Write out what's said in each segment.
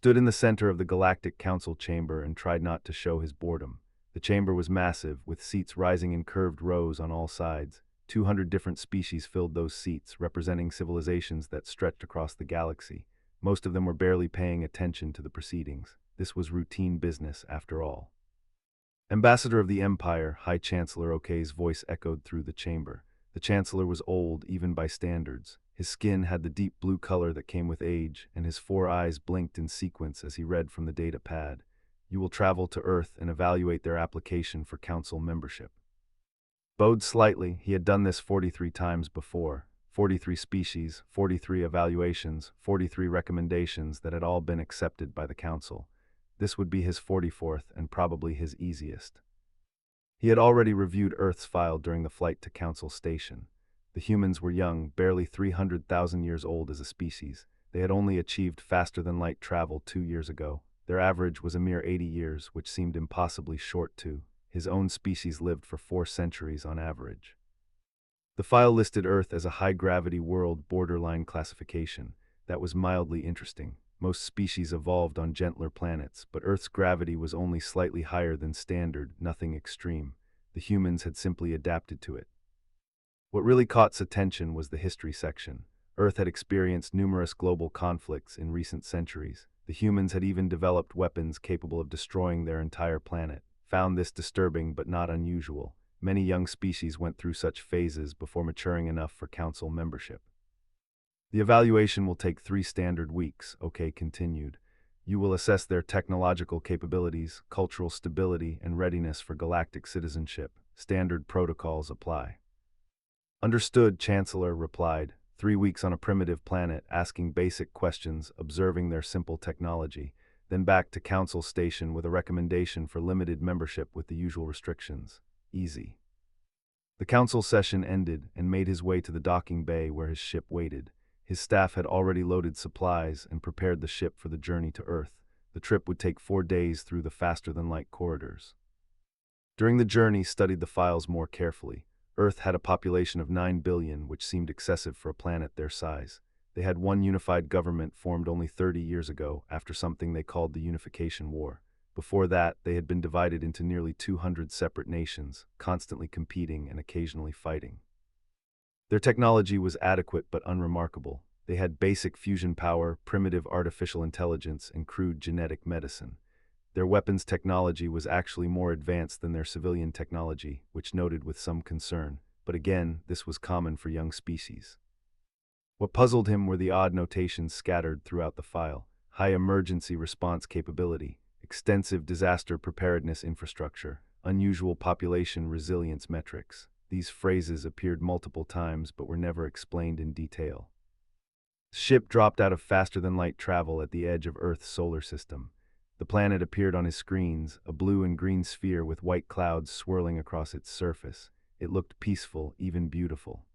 stood in the center of the Galactic Council chamber and tried not to show his boredom. The chamber was massive, with seats rising in curved rows on all sides. 200 different species filled those seats, representing civilizations that stretched across the galaxy. Most of them were barely paying attention to the proceedings. This was routine business, after all. Ambassador of the Empire, High Chancellor Okay's voice echoed through the chamber. The Chancellor was old, even by standards. His skin had the deep blue color that came with age, and his 4 eyes blinked in sequence as he read from the data pad. You will travel to Earth and evaluate their application for Council membership. Bowed slightly, he had done this 43 times before. 43 species, 43 evaluations, 43 recommendations that had all been accepted by the Council. This would be his 44th and probably his easiest. He had already reviewed Earth's file during the flight to Council Station. The humans were young, barely 300,000 years old as a species. They had only achieved faster-than-light travel 2 years ago. Their average was a mere 80 years, which seemed impossibly short too. His own species lived for 4 centuries on average. The file listed Earth as a high-gravity world borderline classification. That was mildly interesting. Most species evolved on gentler planets, but Earth's gravity was only slightly higher than standard, nothing extreme. The humans had simply adapted to it. What really caught attention was the history section. Earth had experienced numerous global conflicts in recent centuries. The humans had even developed weapons capable of destroying their entire planet. Found this disturbing but not unusual. Many young species went through such phases before maturing enough for Council membership. The evaluation will take 3 standard weeks, Okay continued. You will assess their technological capabilities, cultural stability, and readiness for galactic citizenship. Standard protocols apply. Understood, Chancellor replied. 3 weeks on a primitive planet, asking basic questions, observing their simple technology, then back to Council Station with a recommendation for limited membership with the usual restrictions. Easy. The Council session ended and made his way to the docking bay where his ship waited. His staff had already loaded supplies and prepared the ship for the journey to Earth. The trip would take 4 days through the faster-than-light corridors. During the journey, studied the files more carefully. Earth had a population of 9 billion, which seemed excessive for a planet their size. They had one unified government formed only 30 years ago, after something they called the Unification War. Before that, they had been divided into nearly 200 separate nations, constantly competing and occasionally fighting. Their technology was adequate but unremarkable. They had basic fusion power, primitive artificial intelligence, and crude genetic medicine. Their weapons technology was actually more advanced than their civilian technology, which noted with some concern, but again, this was common for young species. What puzzled him were the odd notations scattered throughout the file: high emergency response capability, extensive disaster preparedness infrastructure, unusual population resilience metrics. These phrases appeared multiple times but were never explained in detail. The ship dropped out of faster-than-light travel at the edge of Earth's solar system. The planet appeared on his screens, a blue and green sphere with white clouds swirling across its surface. It looked peaceful, even beautiful.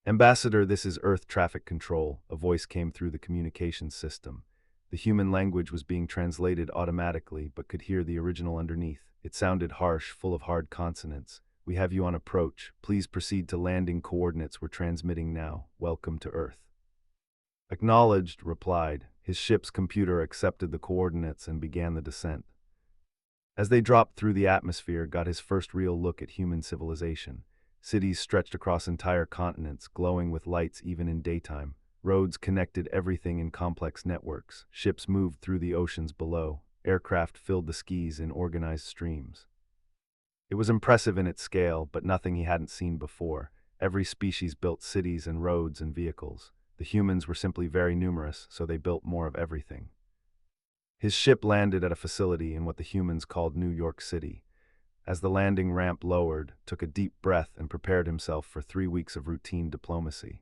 Ambassador, this is Earth Traffic Control, a voice came through the communications system. The human language was being translated automatically, but could hear the original underneath. It sounded harsh, full of hard consonants. We have you on approach. Please proceed to landing coordinates we're transmitting now. Welcome to Earth. Acknowledged, replied. His ship's computer accepted the coordinates and began the descent. As they dropped through the atmosphere, got his first real look at human civilization. Cities stretched across entire continents, glowing with lights even in daytime. Roads connected everything in complex networks. Ships moved through the oceans below. Aircraft filled the skies in organized streams. It was impressive in its scale, but nothing he hadn't seen before. Every species built cities and roads and vehicles. The humans were simply very numerous, so they built more of everything. His ship landed at a facility in what the humans called New York City. As the landing ramp lowered, took a deep breath and prepared himself for 3 weeks of routine diplomacy.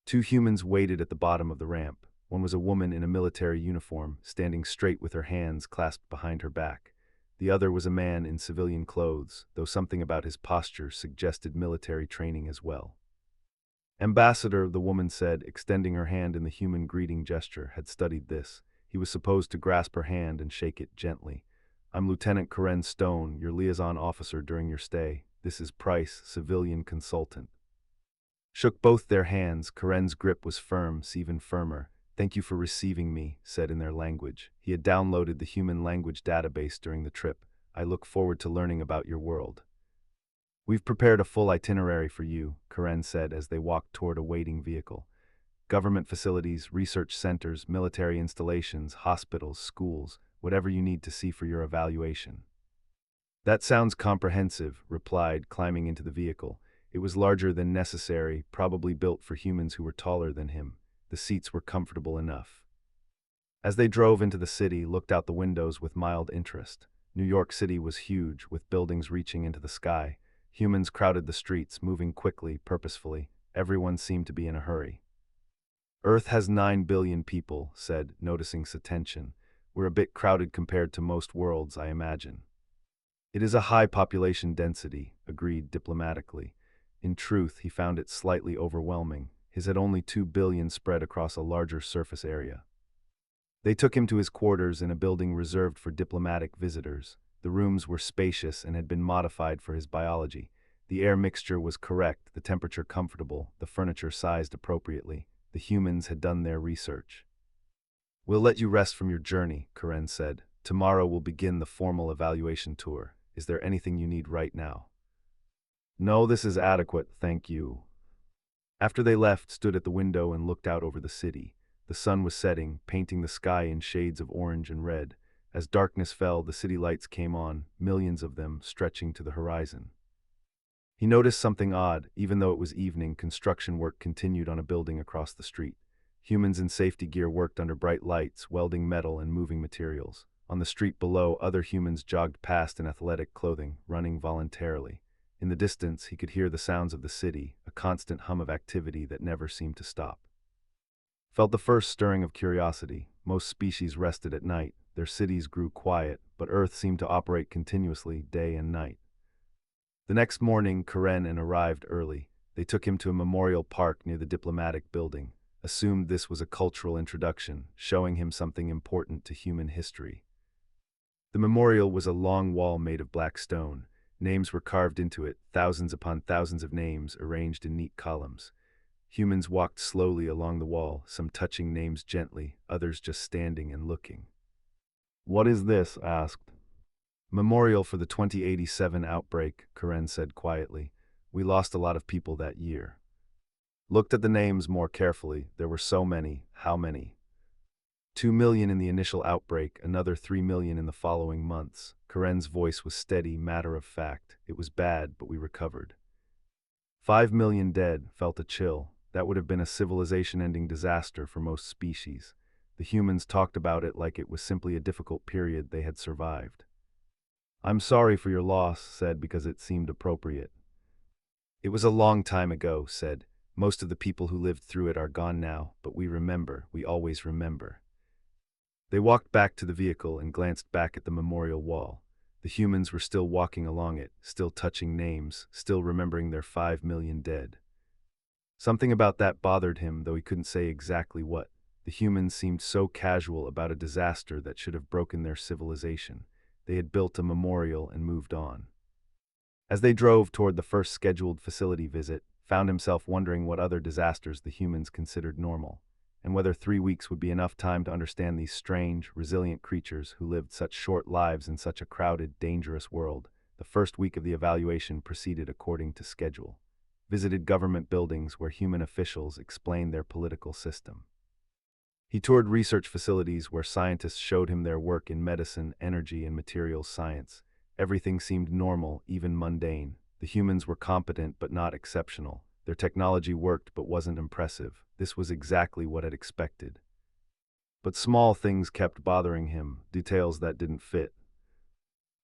2 humans waited at the bottom of the ramp. One was a woman in a military uniform, standing straight with her hands clasped behind her back. The other was a man in civilian clothes, though something about his posture suggested military training as well. Ambassador, the woman said, extending her hand in the human greeting gesture, had studied this. He was supposed to grasp her hand and shake it gently. I'm Lieutenant Karen Stone, your liaison officer during your stay. This is Price, civilian consultant. Shook both their hands. Karen's grip was firm, even firmer. "Thank you for receiving me," said in their language. He had downloaded the human language database during the trip. "I look forward to learning about your world." "We've prepared a full itinerary for you," Karen said as they walked toward a waiting vehicle. "Government facilities, research centers, military installations, hospitals, schools, whatever you need to see for your evaluation." "That sounds comprehensive," replied, climbing into the vehicle. It was larger than necessary, probably built for humans who were taller than him. The seats were comfortable enough. As they drove into the city, looked out the windows with mild interest. New York City was huge, with buildings reaching into the sky. Humans crowded the streets, moving quickly, purposefully. Everyone seemed to be in a hurry. "Earth has 9 billion people," said, noticing tension. "We're a bit crowded compared to most worlds, I imagine." "It is a high population density," agreed diplomatically. In truth, he found it slightly overwhelming. His had only 2 billion spread across a larger surface area. They took him to his quarters in a building reserved for diplomatic visitors. The rooms were spacious and had been modified for his biology. The air mixture was correct, the temperature comfortable, the furniture sized appropriately. The humans had done their research. "We'll let you rest from your journey," Karen said. "Tomorrow we'll begin the formal evaluation tour. Is there anything you need right now?" "No, this is adequate, thank you." After they left, stood at the window and looked out over the city. The sun was setting, painting the sky in shades of orange and red. As darkness fell, the city lights came on, millions of them, stretching to the horizon. He noticed something odd. Even though it was evening, construction work continued on a building across the street. Humans in safety gear worked under bright lights, welding metal and moving materials. On the street below, other humans jogged past in athletic clothing, running voluntarily. In the distance, he could hear the sounds of the city, a constant hum of activity that never seemed to stop. Felt the first stirring of curiosity. Most species rested at night. Their cities grew quiet, but Earth seemed to operate continuously, day and night. The next morning, Karen arrived early. They took him to a memorial park near the diplomatic building. Assumed this was a cultural introduction, showing him something important to human history. The memorial was a long wall made of black stone. Names were carved into it, thousands upon thousands of names arranged in neat columns. Humans walked slowly along the wall, some touching names gently, others just standing and looking. "What is this?" asked. "Memorial for the 2087 outbreak," Karen said quietly. "We lost a lot of people that year." Looked at the names more carefully. There were so many. How many? 2 million in the initial outbreak, another 3 million in the following months. Karen's voice was steady, matter of fact. "It was bad, but we recovered." 5 million dead, felt a chill. That would have been a civilization-ending disaster for most species. The humans talked about it like it was simply a difficult period they had survived. "I'm sorry for your loss," said, because it seemed appropriate. "It was a long time ago," said. "Most of the people who lived through it are gone now, but we remember, we always remember." They walked back to the vehicle and glanced back at the memorial wall. The humans were still walking along it, still touching names, still remembering their 5 million dead. Something about that bothered him, though he couldn't say exactly what. The humans seemed so casual about a disaster that should have broken their civilization. They had built a memorial and moved on. As they drove toward the first scheduled facility visit, found himself wondering what other disasters the humans considered normal, and whether 3 weeks would be enough time to understand these strange, resilient creatures who lived such short lives in such a crowded, dangerous world. The first week of the evaluation proceeded according to schedule. Visited government buildings where human officials explained their political system. He toured research facilities where scientists showed him their work in medicine, energy, and materials science. Everything seemed normal, even mundane. The humans were competent but not exceptional. Their technology worked but wasn't impressive. This was exactly what I'd expected. But small things kept bothering him, details that didn't fit.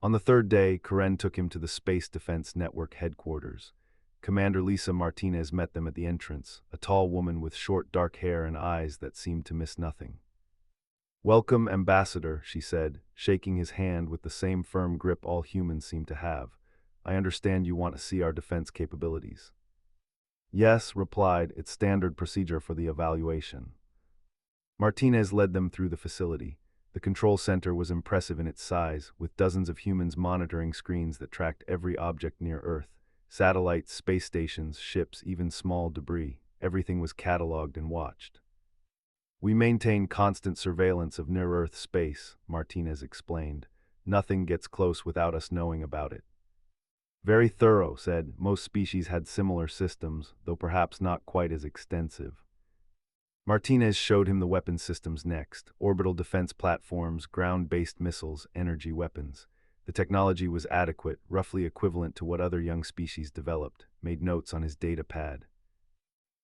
On the third day, Karen took him to the Space Defense Network headquarters. Commander Lisa Martinez met them at the entrance, a tall woman with short dark hair and eyes that seemed to miss nothing. "Welcome, Ambassador," she said, shaking his hand with the same firm grip all humans seem to have. "I understand you want to see our defense capabilities." "Yes," replied, "it's standard procedure for the evaluation." Martinez led them through the facility. The control center was impressive in its size, with dozens of humans monitoring screens that tracked every object near Earth. Satellites, space stations, ships, even small debris. Everything was cataloged and watched. We maintain constant surveillance of near-Earth space, Martinez explained. Nothing gets close without us knowing about it. Very thorough, said. Most species had similar systems, though perhaps not quite as extensive. Martinez showed him the weapon systems next: orbital defense platforms, ground-based missiles, energy weapons. The technology was adequate, roughly equivalent to what other young species developed, made notes on his data pad.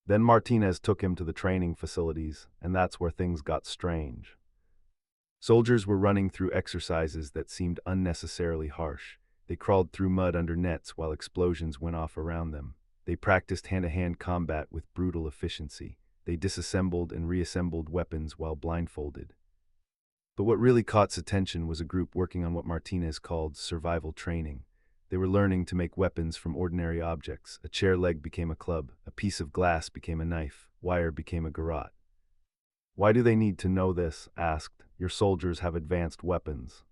Then Martinez took him to the training facilities, and that's where things got strange. Soldiers were running through exercises that seemed unnecessarily harsh. They crawled through mud under nets while explosions went off around them. They practiced hand-to-hand combat with brutal efficiency. They disassembled and reassembled weapons while blindfolded. But what really caught attention was a group working on what Martinez called survival training. They were learning to make weapons from ordinary objects. A chair leg became a club, a piece of glass became a knife, wire became a garrote. Why do they need to know this? Asked. Your soldiers have advanced weapons.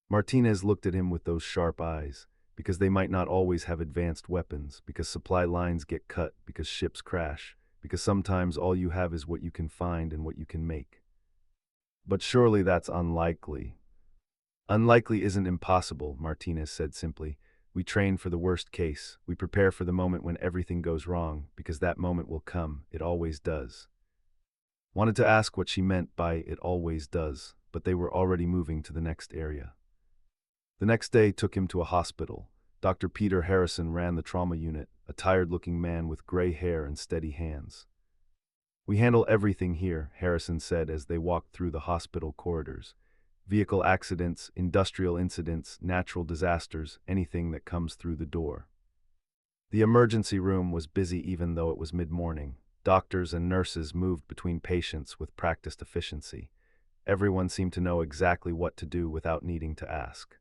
Martinez looked at him with those sharp eyes. Because they might not always have advanced weapons, because supply lines get cut, because ships crash, because sometimes all you have is what you can find and what you can make. But surely that's unlikely. Unlikely isn't impossible, Martinez said simply. We train for the worst case. We prepare for the moment when everything goes wrong, because that moment will come. It always does. Wanted to ask what she meant by "it always does," but they were already moving to the next area. The next day took him to a hospital. Dr. Peter Harrison ran the trauma unit, a tired-looking man with gray hair and steady hands. We handle everything here, Harrison said as they walked through the hospital corridors. Vehicle accidents, industrial incidents, natural disasters, anything that comes through the door. The emergency room was busy even though it was mid-morning. Doctors and nurses moved between patients with practiced efficiency. Everyone seemed to know exactly what to do without needing to ask.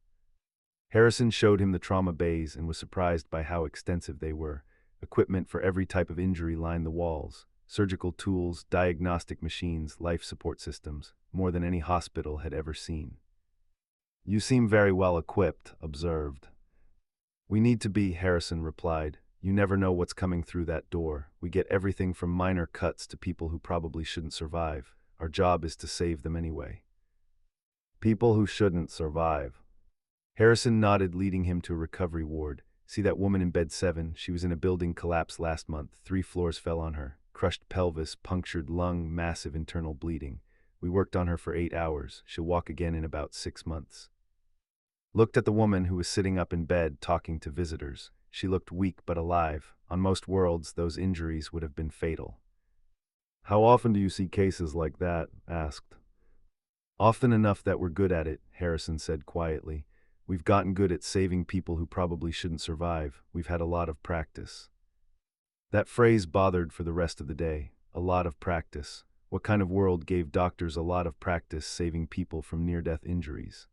Harrison showed him the trauma bays and was surprised by how extensive they were. Equipment for every type of injury lined the walls. Surgical tools, diagnostic machines, life support systems, more than any hospital had ever seen. You seem very well equipped, observed. We need to be, Harrison replied. You never know what's coming through that door. We get everything from minor cuts to people who probably shouldn't survive. Our job is to save them anyway. People who shouldn't survive. Harrison nodded, leading him to a recovery ward. See that woman in bed 7? She was in a building collapse last month. 3 floors fell on her. Crushed pelvis, punctured lung, massive internal bleeding. We worked on her for 8 hours. She'll walk again in about 6 months. Looked at the woman who was sitting up in bed talking to visitors. She looked weak but alive. On most worlds, those injuries would have been fatal. How often do you see cases like that? Asked. Often enough that we're good at it, Harrison said quietly. We've gotten good at saving people who probably shouldn't survive. We've had a lot of practice. That phrase bothered for the rest of the day. A lot of practice. What kind of world gave doctors a lot of practice saving people from near-death injuries?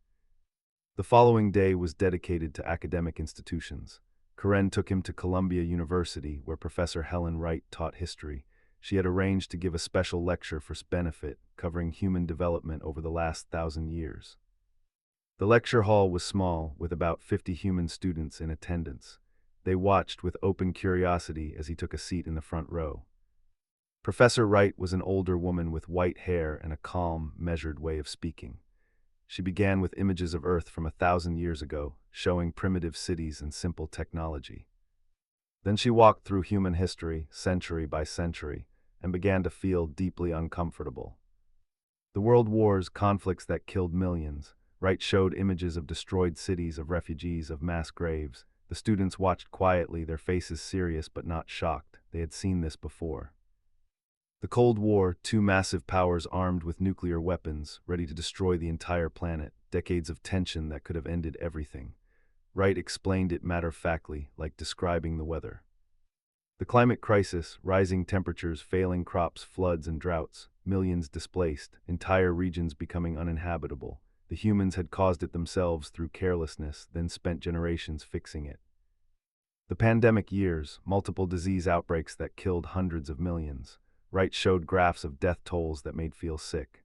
The following day was dedicated to academic institutions. Karen took him to Columbia University, where Professor Helen Wright taught history. She had arranged to give a special lecture for benefit, covering human development over the last 1,000 years. The lecture hall was small, with about 50 human students in attendance. They watched with open curiosity as he took a seat in the front row. Professor Wright was an older woman with white hair and a calm, measured way of speaking. She began with images of Earth from 1,000 years ago, showing primitive cities and simple technology. Then she walked through human history, century by century, and began to feel deeply uncomfortable. The world wars, conflicts that killed millions. Wright showed images of destroyed cities, of refugees, of mass graves. The students watched quietly, their faces serious but not shocked. They had seen this before. The Cold War, 2 massive powers armed with nuclear weapons, ready to destroy the entire planet, decades of tension that could have ended everything. Wright explained it matter-of-factly, like describing the weather. The climate crisis, rising temperatures, failing crops, floods and droughts, millions displaced, entire regions becoming uninhabitable. The humans had caused it themselves through carelessness, then spent generations fixing it. The pandemic years, multiple disease outbreaks that killed hundreds of millions. Wright showed graphs of death tolls that made feel sick.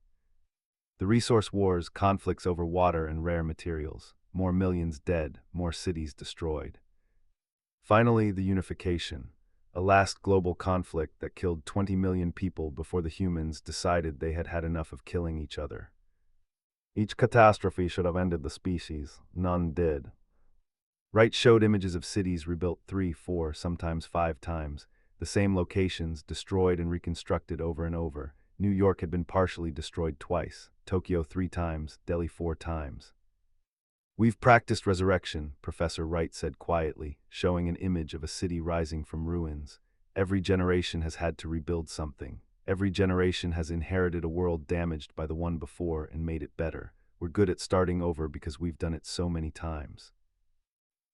The resource wars, conflicts over water and rare materials. More millions dead, more cities destroyed. Finally, the unification. a last global conflict that killed 20 million people before the humans decided they had had enough of killing each other. Each catastrophe should have ended the species. None did. Wright showed images of cities rebuilt 3, 4, sometimes 5 times, the same locations destroyed and reconstructed over and over. New York had been partially destroyed twice, Tokyo 3 times, Delhi 4 times. "We've practiced resurrection," Professor Wright said quietly, showing an image of a city rising from ruins. "Every generation has had to rebuild something. Every generation has inherited a world damaged by the one before and made it better. We're good at starting over because we've done it so many times."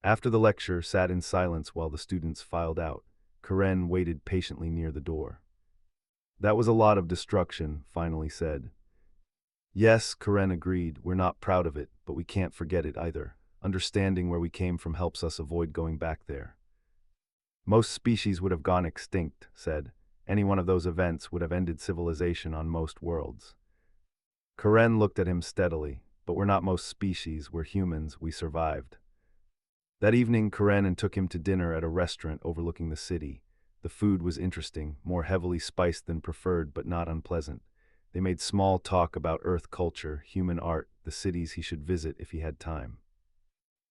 After the lecture sat in silence while the students filed out. Karen waited patiently near the door. "That was a lot of destruction," finally said. "Yes," Karen agreed, "we're not proud of it, but we can't forget it either. Understanding where we came from helps us avoid going back there." "Most species would have gone extinct," said. "Any one of those events would have ended civilization on most worlds." Karen looked at him steadily. "But we're not most species, we're humans, we survived." That evening, Karen took him to dinner at a restaurant overlooking the city. The food was interesting, more heavily spiced than preferred, but not unpleasant. They made small talk about Earth culture, human art, the cities he should visit if he had time.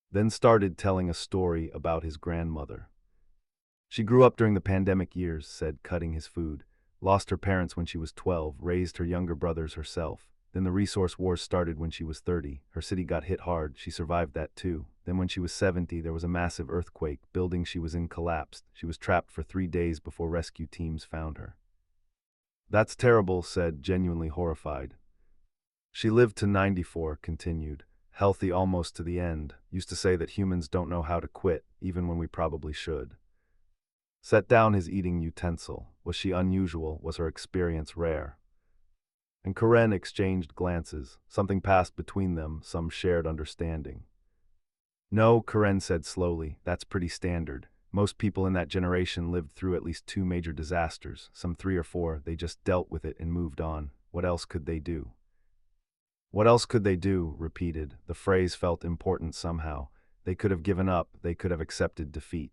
Then started telling a story about his grandmother. "She grew up during the pandemic years," said, cutting his food. "Lost her parents when she was 12, raised her younger brothers herself. Then the resource wars started when she was 30. Her city got hit hard, she survived that too. Then when she was 70, there was a massive earthquake, building she was in collapsed. She was trapped for 3 days before rescue teams found her." "That's terrible," said, genuinely horrified. "She lived to 94, continued, healthy almost to the end. Used to say that humans don't know how to quit, even when we probably should." Set down his eating utensil. Was she unusual? Was her experience rare? And Karen exchanged glances. Something passed between them, some shared understanding. "No," Karen said slowly, "that's pretty standard. Most people in that generation lived through at least 2 major disasters, some 3 or 4, they just dealt with it and moved on. What else could they do?" "What else could they do?" repeated. The phrase felt important somehow. They could have given up, they could have accepted defeat.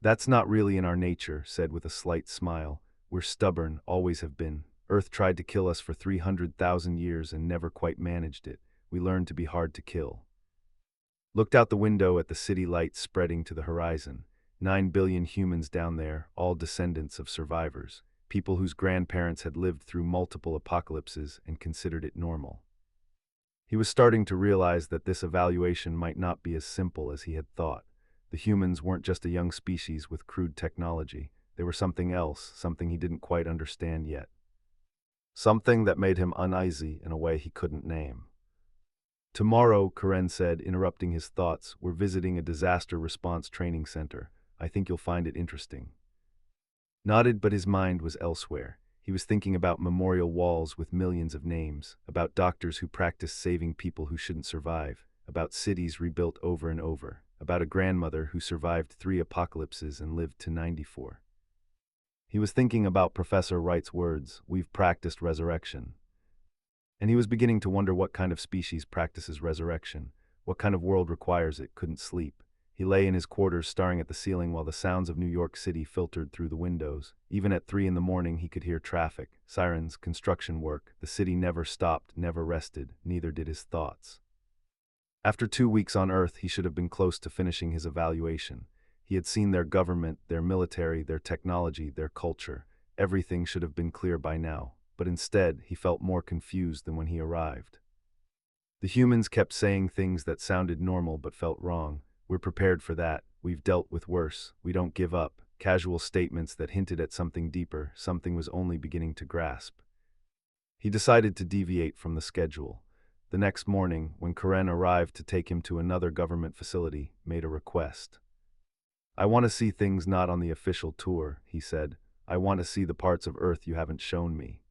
"That's not really in our nature," said with a slight smile. "We're stubborn, always have been. Earth tried to kill us for 300,000 years and never quite managed it. We learned to be hard to kill." Looked out the window at the city lights spreading to the horizon. 9 billion humans down there, all descendants of survivors. People whose grandparents had lived through multiple apocalypses and considered it normal. He was starting to realize that this evaluation might not be as simple as he had thought. The humans weren't just a young species with crude technology. They were something else, something he didn't quite understand yet. Something that made him uneasy in a way he couldn't name. "Tomorrow," Karen said, interrupting his thoughts, "we're visiting a disaster response training center. I think you'll find it interesting." Nodded, but his mind was elsewhere. He was thinking about memorial walls with millions of names, about doctors who practiced saving people who shouldn't survive, about cities rebuilt over and over, about a grandmother who survived 3 apocalypses and lived to 94. He was thinking about Professor Wright's words, "We've practiced resurrection." And he was beginning to wonder what kind of species practices resurrection, what kind of world requires it, couldn't sleep. He lay in his quarters staring at the ceiling while the sounds of New York City filtered through the windows. Even at 3 in the morning he could hear traffic, sirens, construction work. The city never stopped, never rested, neither did his thoughts. After 2 weeks on Earth, he should have been close to finishing his evaluation. He had seen their government, their military, their technology, their culture. Everything should have been clear by now, but instead he felt more confused than when he arrived. The humans kept saying things that sounded normal but felt wrong. "We're prepared for that. We've dealt with worse. We don't give up." Casual statements that hinted at something deeper, something was only beginning to grasp. He decided to deviate from the schedule. The next morning, when Karen arrived to take him to another government facility, made a request. "I want to see things not on the official tour," he said. "I want to see the parts of Earth you haven't shown me."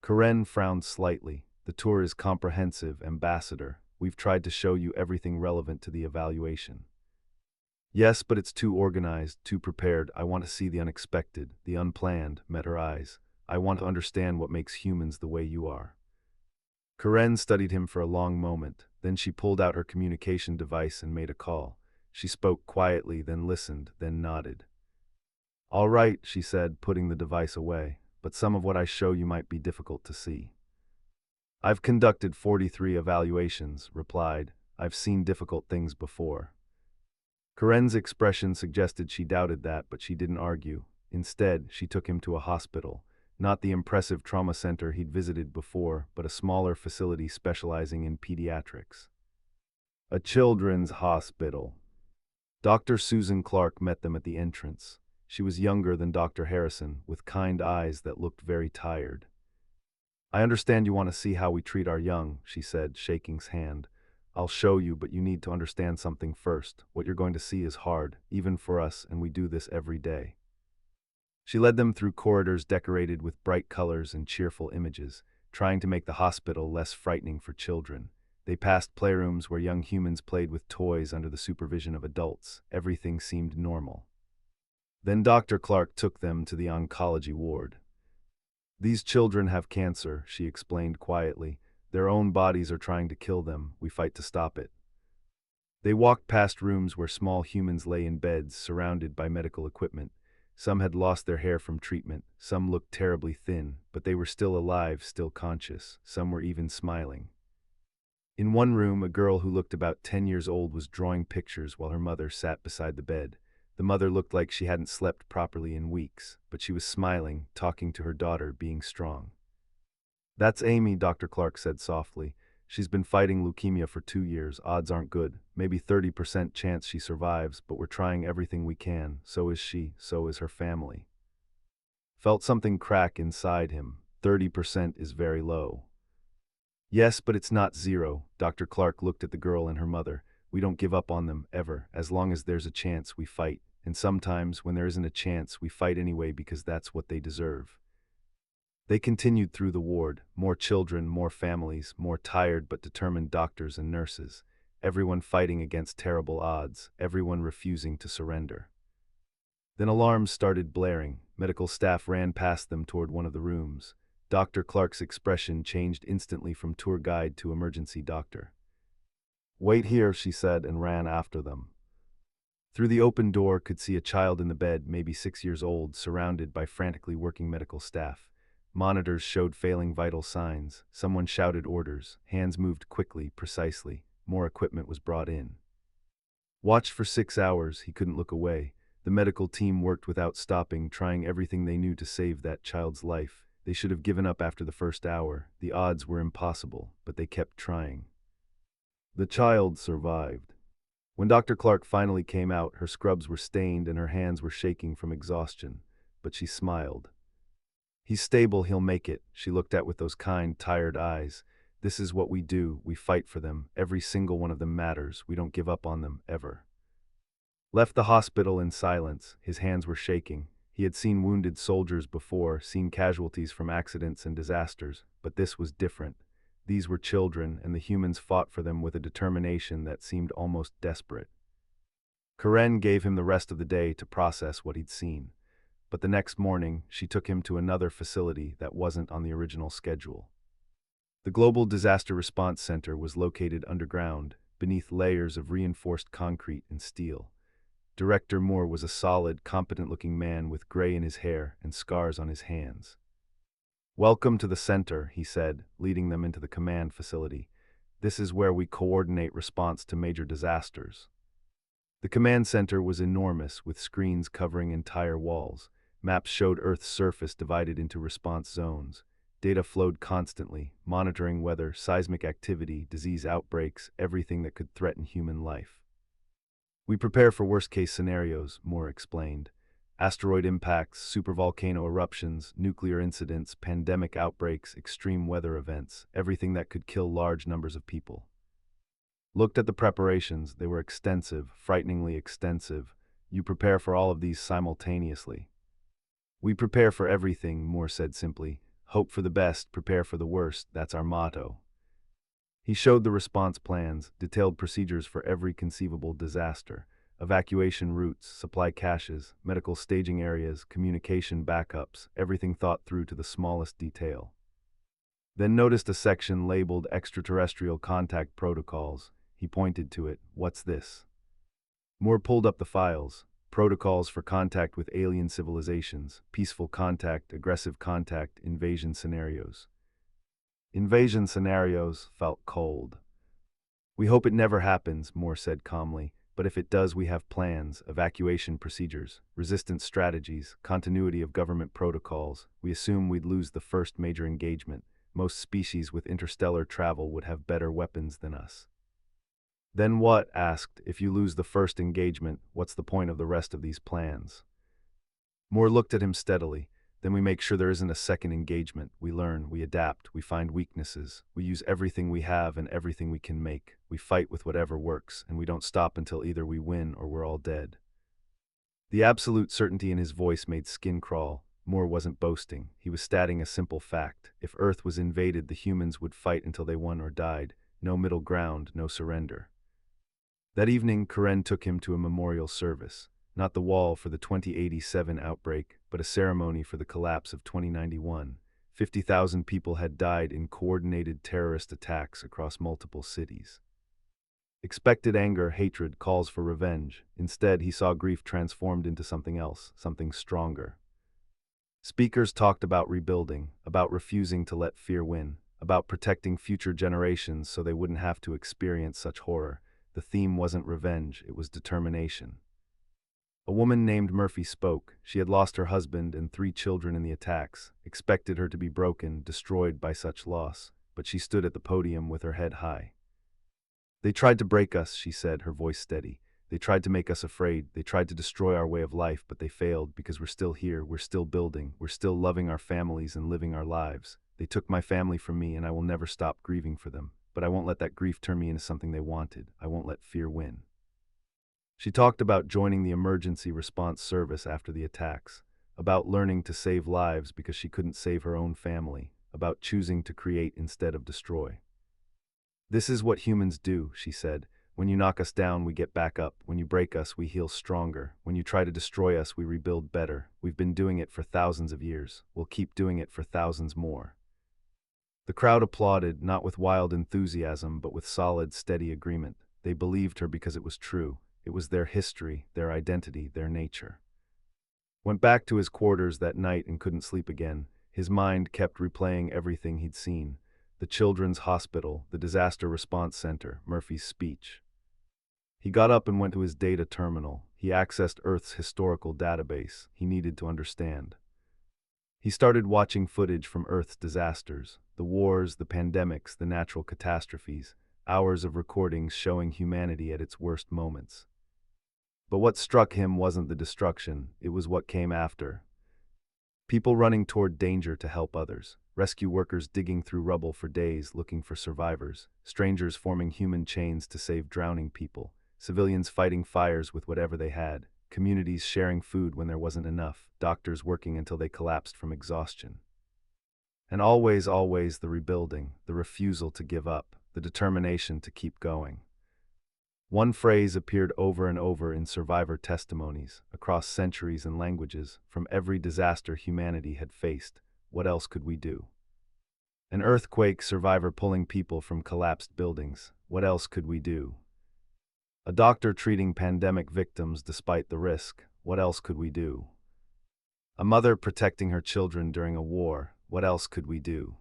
Karen frowned slightly. "The tour is comprehensive, Ambassador. We've tried to show you everything relevant to the evaluation." "Yes, but it's too organized, too prepared. I want to see the unexpected, the unplanned," met her eyes. "I want to understand what makes humans the way you are." Karen studied him for a long moment. Then she pulled out her communication device and made a call. She spoke quietly, then listened, then nodded. All right, she said, putting the device away, but some of what I show you might be difficult to see. I've conducted 43 evaluations, replied. I've seen difficult things before. Karen's expression suggested she doubted that, but she didn't argue. Instead, she took him to a hospital, not the impressive trauma center he'd visited before, but a smaller facility specializing in pediatrics. A children's hospital. Dr. Susan Clark met them at the entrance. She was younger than Dr. Harrison, with kind eyes that looked very tired. I understand you want to see how we treat our young, she said, shaking his hand. I'll show you, but you need to understand something first. What you're going to see is hard, even for us, and we do this every day. She led them through corridors decorated with bright colors and cheerful images, trying to make the hospital less frightening for children. They passed playrooms where young humans played with toys under the supervision of adults. Everything seemed normal. Then Dr. Clark took them to the oncology ward. These children have cancer, she explained quietly. Their own bodies are trying to kill them. We fight to stop it. They walked past rooms where small humans lay in beds surrounded by medical equipment. Some had lost their hair from treatment, some looked terribly thin, but they were still alive, still conscious. Some were even smiling. In one room, a girl who looked about 10 years old was drawing pictures while her mother sat beside the bed. The mother looked like she hadn't slept properly in weeks, but she was smiling, talking to her daughter, being strong. That's Amy, Dr. Clark said softly. She's been fighting leukemia for 2 years. Odds aren't good. Maybe 30% chance she survives, but we're trying everything we can. So is she, so is her family. Felt something crack inside him. 30% is very low. Yes, but it's not zero. Dr. Clark looked at the girl and her mother. We don't give up on them, ever. As long as there's a chance, we fight. And sometimes, when there isn't a chance, we fight anyway because that's what they deserve. They continued through the ward, more children, more families, more tired but determined doctors and nurses, everyone fighting against terrible odds, everyone refusing to surrender. Then alarms started blaring. Medical staff ran past them toward one of the rooms. Dr. Clark's expression changed instantly from tour guide to emergency doctor. Wait here, she said, and ran after them. Through the open door could see a child in the bed, maybe 6 years old, surrounded by frantically working medical staff. Monitors showed failing vital signs. Someone shouted orders. Hands moved quickly, precisely. More equipment was brought in. Watched for 6 hours, he couldn't look away. The medical team worked without stopping, trying everything they knew to save that child's life. They should have given up after the first hour. The odds were impossible, but they kept trying. The child survived. When Dr. Clark finally came out, her scrubs were stained and her hands were shaking from exhaustion, but she smiled. He's stable, he'll make it, she looked at with those kind, tired eyes. This is what we do, we fight for them. Every single one of them matters. We don't give up on them, ever. Left the hospital in silence. His hands were shaking. He had seen wounded soldiers before, seen casualties from accidents and disasters, but this was different. These were children, and the humans fought for them with a determination that seemed almost desperate. Karen gave him the rest of the day to process what he'd seen. But the next morning, she took him to another facility that wasn't on the original schedule. The Global Disaster Response Center was located underground, beneath layers of reinforced concrete and steel. Director Moore was a solid, competent-looking man with gray in his hair and scars on his hands. Welcome to the center, he said, leading them into the command facility. This is where we coordinate response to major disasters. The command center was enormous, with screens covering entire walls. Maps showed Earth's surface divided into response zones. Data flowed constantly, monitoring weather, seismic activity, disease outbreaks, everything that could threaten human life. We prepare for worst-case scenarios, Moore explained. Asteroid impacts, supervolcano eruptions, nuclear incidents, pandemic outbreaks, extreme weather events, everything that could kill large numbers of people. Looked at the preparations. They were extensive, frighteningly extensive. You prepare for all of these simultaneously. We prepare for everything, Moore said simply. Hope for the best, prepare for the worst, that's our motto. He showed the response plans, detailed procedures for every conceivable disaster. Evacuation routes, supply caches, medical staging areas, communication backups, everything thought through to the smallest detail. Then noticed a section labeled Extraterrestrial Contact Protocols. He pointed to it. What's this? Moore pulled up the files. protocols for contact with alien civilizations, peaceful contact, aggressive contact, invasion scenarios. Invasion scenarios felt cold. We hope it never happens, Moore said calmly, but if it does, we have plans, evacuation procedures, resistance strategies, continuity of government protocols. We assume we'd lose the first major engagement. Most species with interstellar travel would have better weapons than us. Then what? Asked. If you lose the first engagement, what's the point of the rest of these plans? Moore looked at him steadily. Then we make sure there isn't a second engagement. We learn, we adapt, we find weaknesses. We use everything we have and everything we can make. We fight with whatever works, and we don't stop until either we win or we're all dead. The absolute certainty in his voice made skin crawl. Moore wasn't boasting. He was stating a simple fact. If Earth was invaded, the humans would fight until they won or died. No middle ground, no surrender. That evening, Karen took him to a memorial service. Not the wall for the 2087 outbreak, but a ceremony for the collapse of 2091. 50,000 people had died in coordinated terrorist attacks across multiple cities. Expected anger, hatred, calls for revenge. Instead, he saw grief transformed into something else, something stronger. Speakers talked about rebuilding, about refusing to let fear win, about protecting future generations so they wouldn't have to experience such horror. The theme wasn't revenge, it was determination. A woman named Murphy spoke. She had lost her husband and 3 children in the attacks, expected her to be broken, destroyed by such loss, but she stood at the podium with her head high. They tried to break us, she said, her voice steady. They tried to make us afraid, they tried to destroy our way of life, but they failed because we're still here, we're still building, we're still loving our families and living our lives. They took my family from me and I will never stop grieving for them, but I won't let that grief turn me into something they wanted. I won't let fear win. She talked about joining the emergency response service after the attacks, about learning to save lives because she couldn't save her own family, about choosing to create instead of destroy. This is what humans do, she said. When you knock us down, we get back up. When you break us, we heal stronger. When you try to destroy us, we rebuild better. We've been doing it for thousands of years. We'll keep doing it for thousands more. The crowd applauded, not with wild enthusiasm, but with solid, steady agreement. They believed her because it was true. It was their history, their identity, their nature. Went back to his quarters that night and couldn't sleep again. His mind kept replaying everything he'd seen. The children's hospital, the disaster response center, Murphy's speech. He got up and went to his data terminal. He accessed Earth's historical database. He needed to understand. He started watching footage from Earth's disasters, the wars, the pandemics, the natural catastrophes, hours of recordings showing humanity at its worst moments. But what struck him wasn't the destruction, it was what came after. People running toward danger to help others, rescue workers digging through rubble for days looking for survivors, strangers forming human chains to save drowning people, civilians fighting fires with whatever they had, communities sharing food when there wasn't enough, doctors working until they collapsed from exhaustion. And always, always the rebuilding, the refusal to give up, the determination to keep going. One phrase appeared over and over in survivor testimonies, across centuries and languages, from every disaster humanity had faced. What else could we do? An earthquake survivor pulling people from collapsed buildings. What else could we do? A doctor treating pandemic victims despite the risk. What else could we do? A mother protecting her children during a war. What else could we do?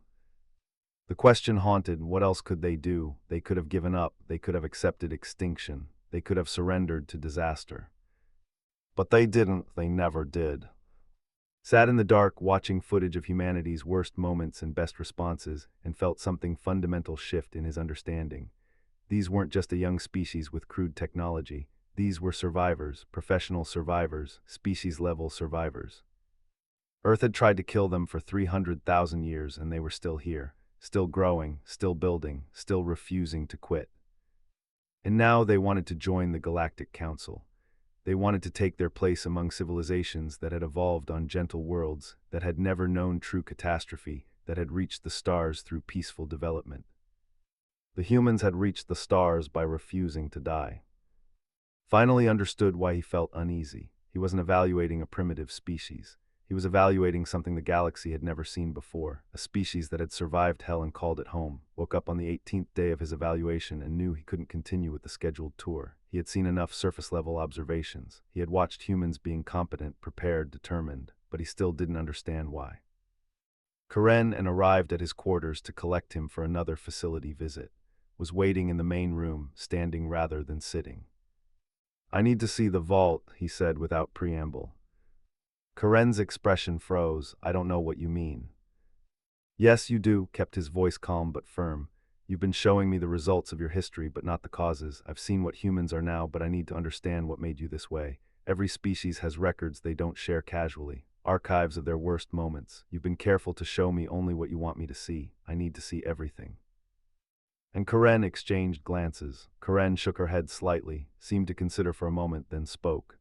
The question haunted, what else could they do? They could have given up, they could have accepted extinction, they could have surrendered to disaster. But they didn't, they never did. Sat in the dark watching footage of humanity's worst moments and best responses, and felt something fundamental shift in his understanding. These weren't just a young species with crude technology, these were survivors, professional survivors, species-level survivors. Earth had tried to kill them for 300,000 years and they were still here. Still growing, still building, still refusing to quit. And now they wanted to join the Galactic Council. They wanted to take their place among civilizations that had evolved on gentle worlds, that had never known true catastrophe, that had reached the stars through peaceful development. The humans had reached the stars by refusing to die. Finally understood why he felt uneasy. He wasn't evaluating a primitive species. He was evaluating something the galaxy had never seen before, a species that had survived hell and called it home. Woke up on the 18th day of his evaluation and knew he couldn't continue with the scheduled tour. He had seen enough surface-level observations. He had watched humans being competent, prepared, determined, but he still didn't understand why. Karen and arrived at his quarters to collect him for another facility visit. Was waiting in the main room, standing rather than sitting. "I need to see the vault," he said without preamble. Karen's expression froze. "I don't know what you mean." "Yes, you do," kept his voice calm but firm. "You've been showing me the results of your history, but not the causes. I've seen what humans are now, but I need to understand what made you this way. Every species has records they don't share casually, archives of their worst moments. You've been careful to show me only what you want me to see. I need to see everything." And Karen exchanged glances. Karen shook her head slightly, seemed to consider for a moment, then spoke.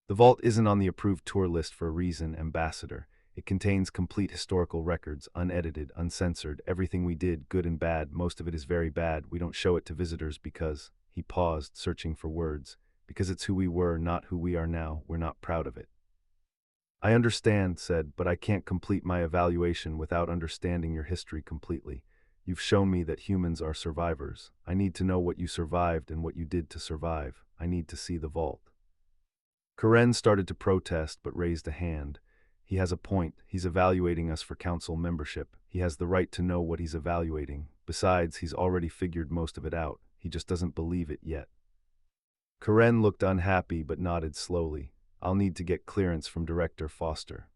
"The vault isn't on the approved tour list for a reason, Ambassador. It contains complete historical records, unedited, uncensored, everything we did, good and bad. Most of it is very bad. We don't show it to visitors because," he paused, searching for words, "because it's who we were, not who we are now. We're not proud of it." "I understand," said, "but I can't complete my evaluation without understanding your history completely. You've shown me that humans are survivors. I need to know what you survived and what you did to survive. I need to see the vault." Karen started to protest but raised a hand. "He has a point. He's evaluating us for council membership. He has the right to know what he's evaluating. Besides, he's already figured most of it out. He just doesn't believe it yet." Karen looked unhappy but nodded slowly. "I'll need to get clearance from Director Foster."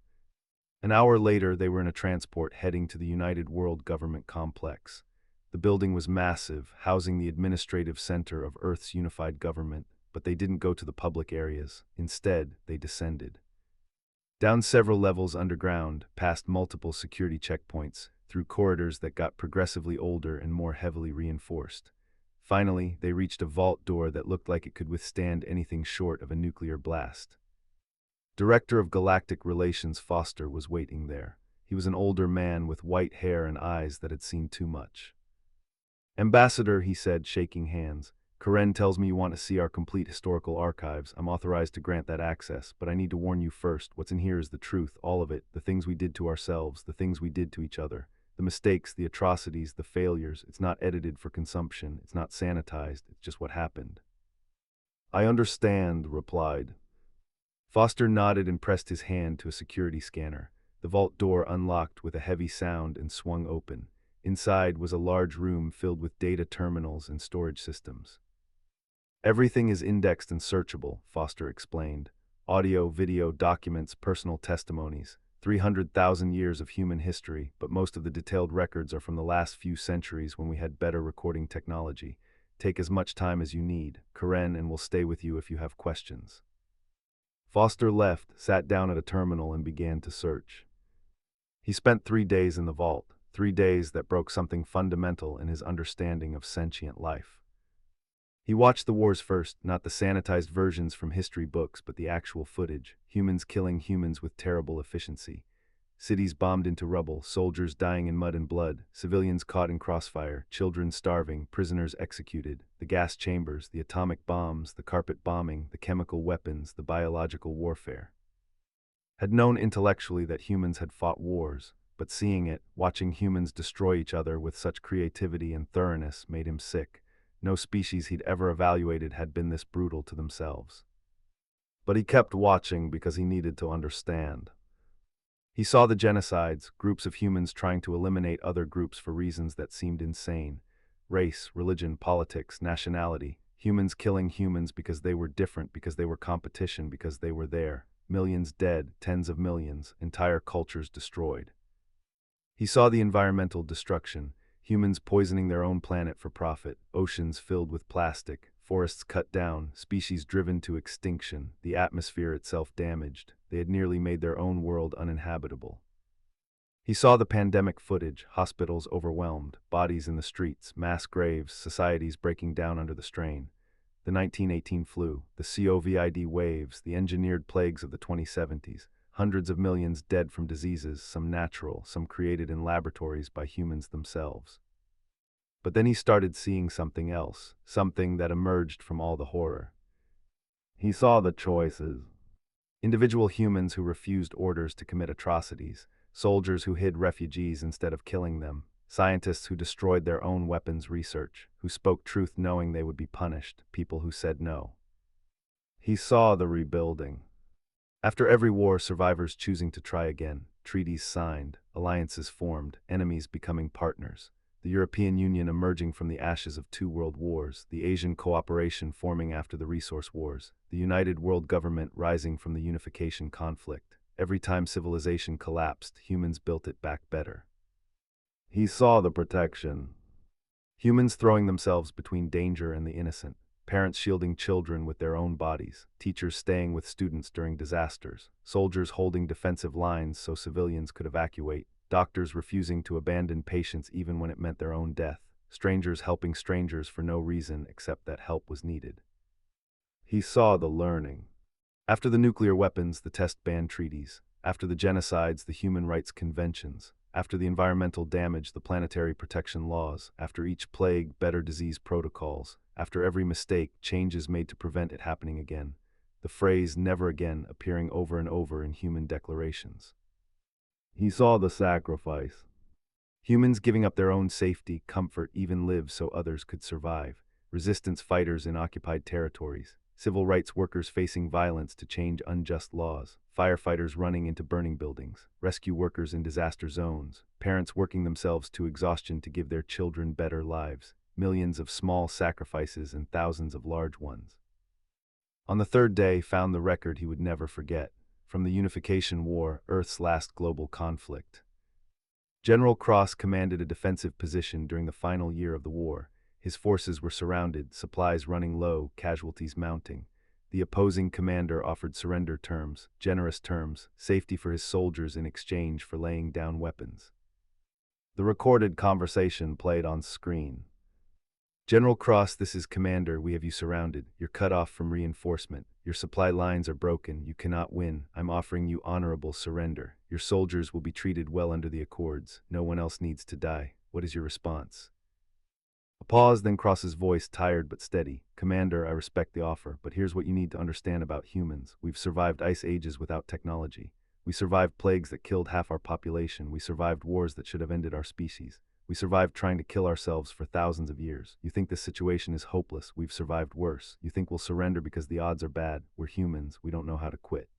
An hour later, they were in a transport heading to the United World Government Complex. The building was massive, housing the administrative center of Earth's unified government, but they didn't go to the public areas. Instead, they descended. Down several levels underground, past multiple security checkpoints, through corridors that got progressively older and more heavily reinforced. Finally, they reached a vault door that looked like it could withstand anything short of a nuclear blast. Director of Galactic Relations Foster was waiting there. He was an older man with white hair and eyes that had seen too much. "Ambassador," he said, shaking hands, "Karen tells me you want to see our complete historical archives. I'm authorized to grant that access, but I need to warn you first. What's in here is the truth, all of it, the things we did to ourselves, the things we did to each other, the mistakes, the atrocities, the failures. It's not edited for consumption. It's not sanitized. It's just what happened." "I understand," replied. Foster nodded and pressed his hand to a security scanner. The vault door unlocked with a heavy sound and swung open. Inside was a large room filled with data terminals and storage systems. "Everything is indexed and searchable," Foster explained. "Audio, video, documents, personal testimonies. 300,000 years of human history, but most of the detailed records are from the last few centuries when we had better recording technology. Take as much time as you need, Karen, and we'll stay with you if you have questions." Foster left, sat down at a terminal, and began to search. He spent 3 days in the vault, 3 days that broke something fundamental in his understanding of sentient life. He watched the wars first, not the sanitized versions from history books, but the actual footage, humans killing humans with terrible efficiency. Cities bombed into rubble, soldiers dying in mud and blood, civilians caught in crossfire, children starving, prisoners executed, the gas chambers, the atomic bombs, the carpet bombing, the chemical weapons, the biological warfare. Had known intellectually that humans had fought wars, but seeing it, watching humans destroy each other with such creativity and thoroughness, made him sick. No species he'd ever evaluated had been this brutal to themselves. But he kept watching because he needed to understand. He saw the genocides, groups of humans trying to eliminate other groups for reasons that seemed insane. Race, religion, politics, nationality. Humans killing humans because they were different, because they were competition, because they were there. Millions dead, tens of millions, entire cultures destroyed. He saw the environmental destruction. Humans poisoning their own planet for profit, oceans filled with plastic, forests cut down, species driven to extinction, the atmosphere itself damaged. They had nearly made their own world uninhabitable. He saw the pandemic footage, hospitals overwhelmed, bodies in the streets, mass graves, societies breaking down under the strain. The 1918 flu, the COVID waves, the engineered plagues of the 2070s, hundreds of millions dead from diseases, some natural, some created in laboratories by humans themselves. But then he started seeing something else, something that emerged from all the horror. He saw the choices. Individual humans who refused orders to commit atrocities, soldiers who hid refugees instead of killing them, scientists who destroyed their own weapons research, who spoke truth knowing they would be punished, people who said no. He saw the rebuilding. After every war, survivors choosing to try again, treaties signed, alliances formed, enemies becoming partners, the European Union emerging from the ashes of two world wars, the Asian cooperation forming after the resource wars, the united world government rising from the unification conflict. Every time civilization collapsed, humans built it back better. He saw the protection. Humans throwing themselves between danger and the innocent, parents shielding children with their own bodies, teachers staying with students during disasters, soldiers holding defensive lines so civilians could evacuate, doctors refusing to abandon patients even when it meant their own death, strangers helping strangers for no reason except that help was needed. He saw the learning. After the nuclear weapons, the test ban treaties. After the genocides, the human rights conventions. After the environmental damage, the planetary protection laws. After each plague, better disease protocols. After every mistake, changes made to prevent it happening again. The phrase "never again" appearing over and over in human declarations. He saw the sacrifice. Humans giving up their own safety, comfort, even lives so others could survive. Resistance fighters in occupied territories. Civil rights workers facing violence to change unjust laws, firefighters running into burning buildings, rescue workers in disaster zones, parents working themselves to exhaustion to give their children better lives, millions of small sacrifices and thousands of large ones. On the third day, found the record he would never forget, from the Unification War, Earth's last global conflict. General Cross commanded a defensive position during the final year of the war. His forces were surrounded, supplies running low, casualties mounting. The opposing commander offered surrender terms, generous terms, safety for his soldiers in exchange for laying down weapons. The recorded conversation played on screen. General Cross, this is Commander, we have you surrounded. You're cut off from reinforcement. Your supply lines are broken. You cannot win. I'm offering you honorable surrender. Your soldiers will be treated well under the accords. No one else needs to die. What is your response? A pause, then Cross's voice, tired but steady. Commander, I respect the offer, but here's what you need to understand about humans. We've survived ice ages without technology. We survived plagues that killed half our population. We survived wars that should have ended our species. We survived trying to kill ourselves for thousands of years. You think this situation is hopeless. We've survived worse. You think we'll surrender because the odds are bad. We're humans. We don't know how to quit.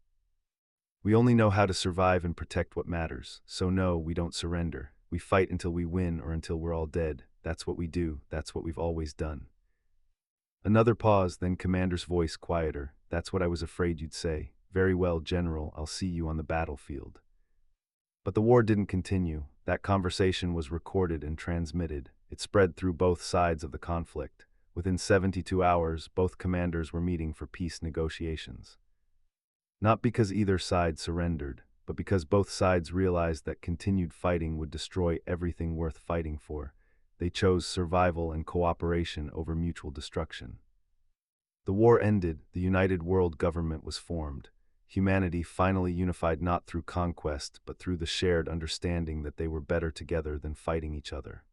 We only know how to survive and protect what matters. So no, we don't surrender. We fight until we win or until we're all dead. That's what we do. That's what we've always done. Another pause, then Commander's voice quieter. That's what I was afraid you'd say. Very well, General. I'll see you on the battlefield. But the war didn't continue. That conversation was recorded and transmitted. It spread through both sides of the conflict. Within 72 hours, both commanders were meeting for peace negotiations. Not because either side surrendered, but because both sides realized that continued fighting would destroy everything worth fighting for. They chose survival and cooperation over mutual destruction. The war ended, the united world government was formed. Humanity finally unified not through conquest, but through the shared understanding that they were better together than fighting each other.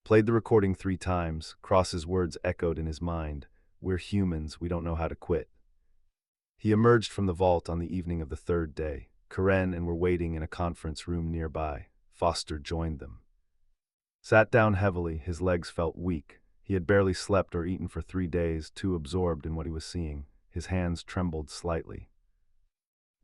Played the recording 3 times, Cross's words echoed in his mind. We're humans, we don't know how to quit. He emerged from the vault on the evening of the 3rd day. Karen and were waiting in a conference room nearby. Foster joined them. Sat down heavily, his legs felt weak. He had barely slept or eaten for 3 days, too absorbed in what he was seeing. His hands trembled slightly.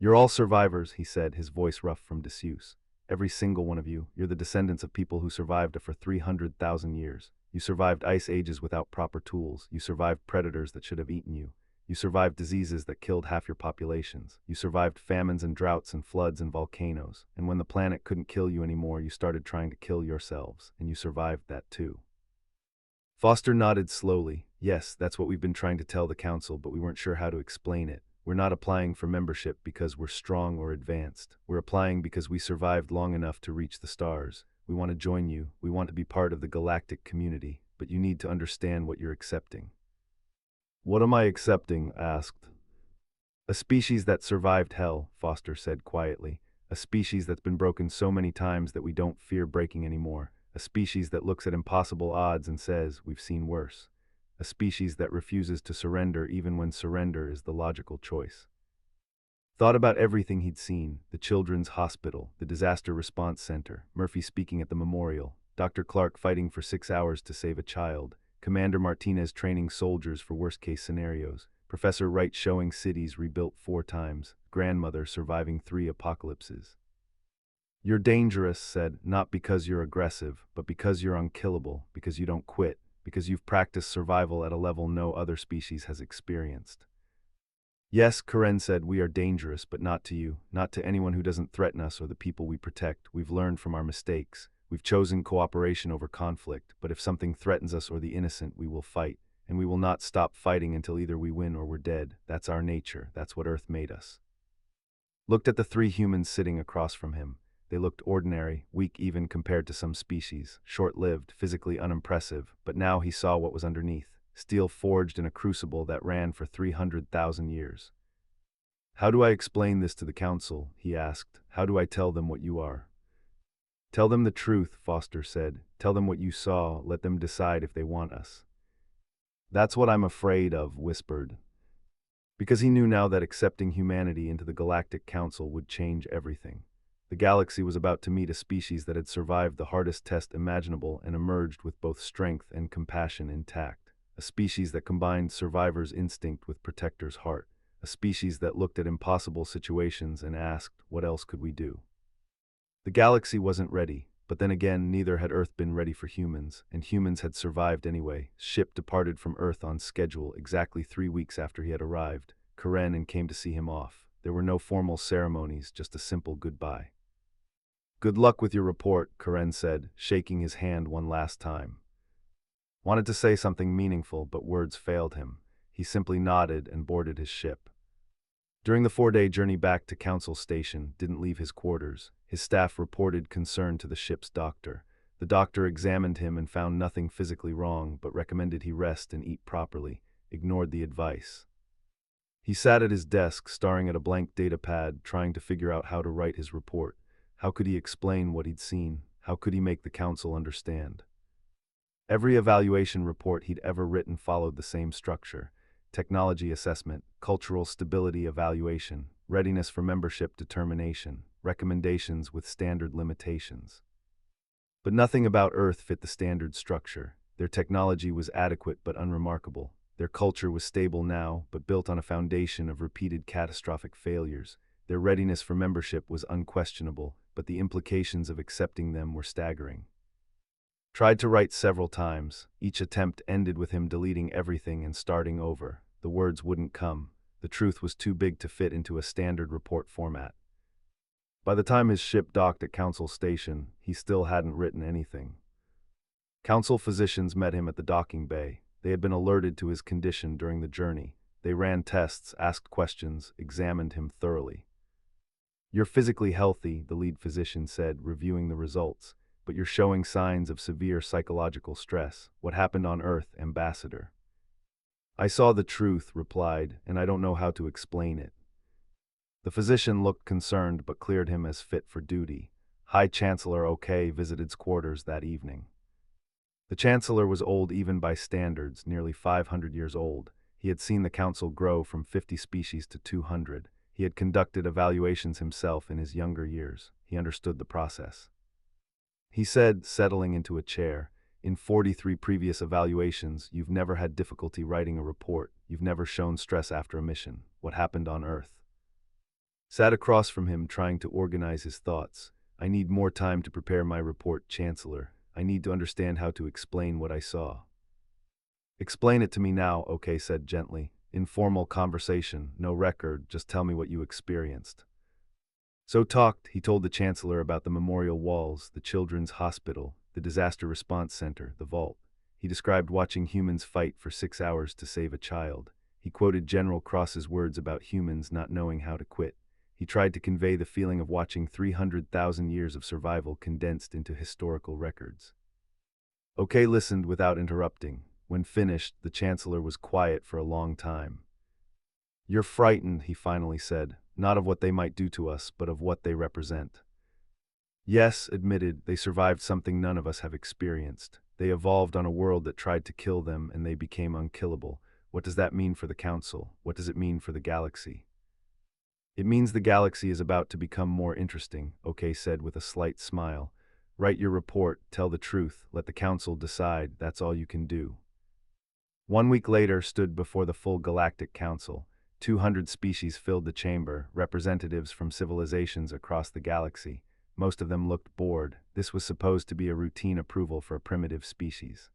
You're all survivors, he said, his voice rough from disuse. Every single one of you. You're the descendants of people who survived for 300,000 years. You survived ice ages without proper tools. You survived predators that should have eaten you. You survived diseases that killed half your populations. You survived famines and droughts and floods and volcanoes. And when the planet couldn't kill you anymore, you started trying to kill yourselves. And you survived that too. Foster nodded slowly. Yes, that's what we've been trying to tell the council, but we weren't sure how to explain it. We're not applying for membership because we're strong or advanced. We're applying because we survived long enough to reach the stars. We want to join you. We want to be part of the galactic community, but you need to understand what you're accepting. What am I accepting? Asked. A species that survived hell, Foster said quietly. A species that's been broken so many times that we don't fear breaking anymore. A species that looks at impossible odds and says, we've seen worse. A species that refuses to surrender even when surrender is the logical choice. Thought about everything he'd seen: the children's hospital, the disaster response center, Murphy speaking at the memorial, Dr. Clark fighting for 6 hours to save a child, Commander Martinez training soldiers for worst-case scenarios, Professor Wright showing cities rebuilt 4 times, grandmother surviving 3 apocalypses. "You're dangerous," said, "not because you're aggressive, but because you're unkillable, because you don't quit, because you've practiced survival at a level no other species has experienced." "Yes," Karen said, "we are dangerous, but not to you, not to anyone who doesn't threaten us or the people we protect. We've learned from our mistakes. We've chosen cooperation over conflict, but if something threatens us or the innocent, we will fight, and we will not stop fighting until either we win or we're dead. That's our nature. That's what Earth made us." Looked at the 3 humans sitting across from him. They looked ordinary, weak even compared to some species, short-lived, physically unimpressive, but now he saw what was underneath: steel forged in a crucible that ran for 300,000 years. "How do I explain this to the council?" he asked. "How do I tell them what you are?" "Tell them the truth," Foster said. "Tell them what you saw. Let them decide if they want us." "That's what I'm afraid of," whispered. Because he knew now that accepting humanity into the Galactic Council would change everything. The galaxy was about to meet a species that had survived the hardest test imaginable and emerged with both strength and compassion intact. A species that combined survivor's instinct with protector's heart. A species that looked at impossible situations and asked, what else could we do? The galaxy wasn't ready, but then again, neither had Earth been ready for humans, and humans had survived anyway. Ship departed from Earth on schedule exactly 3 weeks after he had arrived. Karen and came to see him off. There were no formal ceremonies, just a simple goodbye. "Good luck with your report," Karen said, shaking his hand one last time. Wanted to say something meaningful, but words failed him. He simply nodded and boarded his ship. During the 4-day journey back to Council Station, didn't leave his quarters. His staff reported concern to the ship's doctor. The doctor examined him and found nothing physically wrong, but recommended he rest and eat properly, ignored the advice. He sat at his desk, staring at a blank data pad, trying to figure out how to write his report. How could he explain what he'd seen? How could he make the council understand? Every evaluation report he'd ever written followed the same structure: technology assessment, cultural stability evaluation, readiness for membership determination, recommendations with standard limitations. But nothing about Earth fit the standard structure. Their technology was adequate but unremarkable. Their culture was stable now, but built on a foundation of repeated catastrophic failures. Their readiness for membership was unquestionable, but the implications of accepting them were staggering. Tried to write several times. Each attempt ended with him deleting everything and starting over. The words wouldn't come. The truth was too big to fit into a standard report format. By the time his ship docked at Council Station, he still hadn't written anything. Council physicians met him at the docking bay. They had been alerted to his condition during the journey. They ran tests, asked questions, examined him thoroughly. "You're physically healthy," the lead physician said, reviewing the results, "but you're showing signs of severe psychological stress. What happened on Earth, Ambassador?" "I saw the truth," replied, "and I don't know how to explain it." The physician looked concerned but cleared him as fit for duty. High Chancellor OK visited his quarters that evening. The Chancellor was old even by standards, nearly 500 years old. He had seen the Council grow from 50 species to 200. He had conducted evaluations himself in his younger years. He understood the process. He said, settling into a chair, "In 43 previous evaluations, you've never had difficulty writing a report. You've never shown stress after a mission. What happened on Earth?" Sat across from him, trying to organize his thoughts. "I need more time to prepare my report, Chancellor. I need to understand how to explain what I saw." "Explain it to me now," OK said gently. "Informal conversation, no record, just tell me what you experienced." So talked, he told the Chancellor about the memorial walls, the children's hospital, the disaster response center, the vault. He described watching humans fight for 6 hours to save a child. He quoted General Cross's words about humans not knowing how to quit. He tried to convey the feeling of watching 300,000 years of survival condensed into historical records. OK listened without interrupting. When finished, the Chancellor was quiet for a long time. "You're frightened," he finally said, "not of what they might do to us, but of what they represent." "Yes," admitted, "they survived something none of us have experienced. They evolved on a world that tried to kill them, and they became unkillable. What does that mean for the Council? What does it mean for the galaxy?" It means the galaxy is about to become more interesting, OK said with a slight smile. Write your report, tell the truth, let the council decide, that's all you can do. 1 week later stood before the full Galactic Council. 200 species filled the chamber, representatives from civilizations across the galaxy. Most of them looked bored. This was supposed to be a routine approval for a primitive species.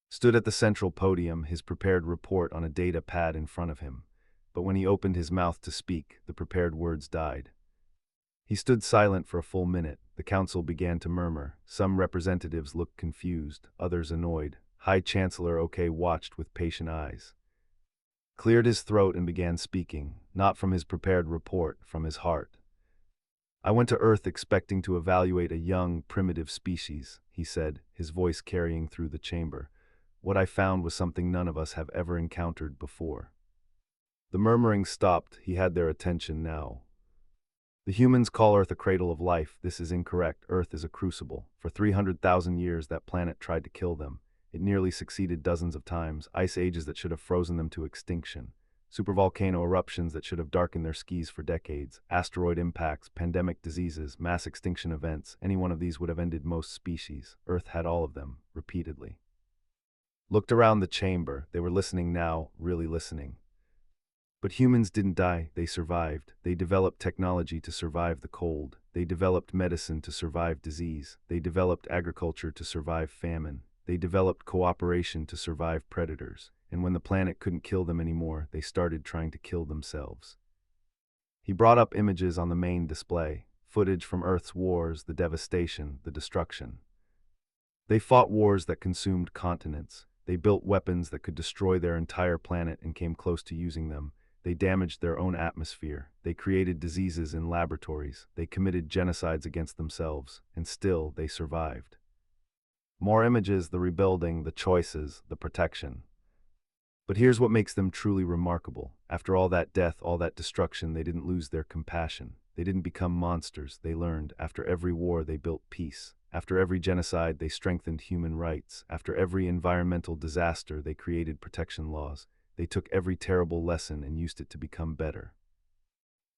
Stood at the central podium, his prepared report on a data pad in front of him. But when he opened his mouth to speak, the prepared words died. He stood silent for a full minute. The council began to murmur. Some representatives looked confused, others annoyed. High Chancellor OK watched with patient eyes. Cleared his throat and began speaking, not from his prepared report, from his heart. I went to Earth expecting to evaluate a young, primitive species, he said, his voice carrying through the chamber. What I found was something none of us have ever encountered before. The murmuring stopped. He had their attention now. The humans call Earth a cradle of life. This is incorrect. Earth is a crucible. For 300,000 years, that planet tried to kill them. It nearly succeeded dozens of times. Ice ages that should have frozen them to extinction. Supervolcano eruptions that should have darkened their skis for decades. Asteroid impacts, pandemic diseases, mass extinction events. Any one of these would have ended most species. Earth had all of them, repeatedly. Looked around the chamber. They were listening now, really listening. But humans didn't die, they survived. They developed technology to survive the cold. They developed medicine to survive disease. They developed agriculture to survive famine. They developed cooperation to survive predators. And when the planet couldn't kill them anymore, they started trying to kill themselves. He brought up images on the main display, footage from Earth's wars, the devastation, the destruction. They fought wars that consumed continents. They built weapons that could destroy their entire planet and came close to using them. They damaged their own atmosphere. They created diseases in laboratories. They committed genocides against themselves, and still they survived. More images, the rebuilding, the choices, the protection. But here's what makes them truly remarkable. After all that death, all that destruction, they didn't lose their compassion. They didn't become monsters. They learned. After every war, they built peace. After every genocide, they strengthened human rights. After every environmental disaster, they created protection laws. They took every terrible lesson and used it to become better.